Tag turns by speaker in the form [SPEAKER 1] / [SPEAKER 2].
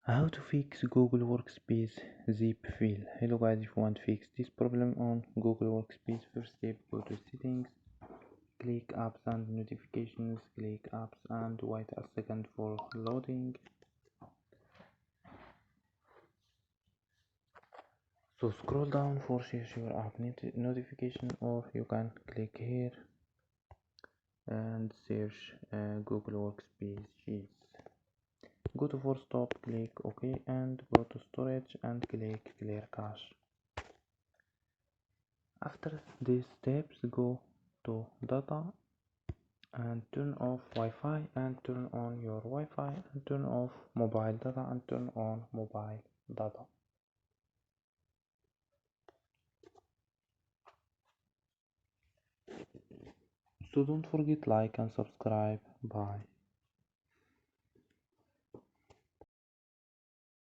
[SPEAKER 1] How to fix Google Workspace zip file. Hello guys, if you want to fix this problem on Google Workspace, first step, go to settings, click apps and notifications, click apps and wait a second for loading. So scroll down for search your app notification, or you can click here and search Google Workspace Sheets. Go to force stop, click OK and go to storage and click clear cache. After these steps, go to data and turn off Wi-Fi and turn on your Wi-Fi and turn off mobile data and turn on mobile data. So don't forget like and subscribe. Bye.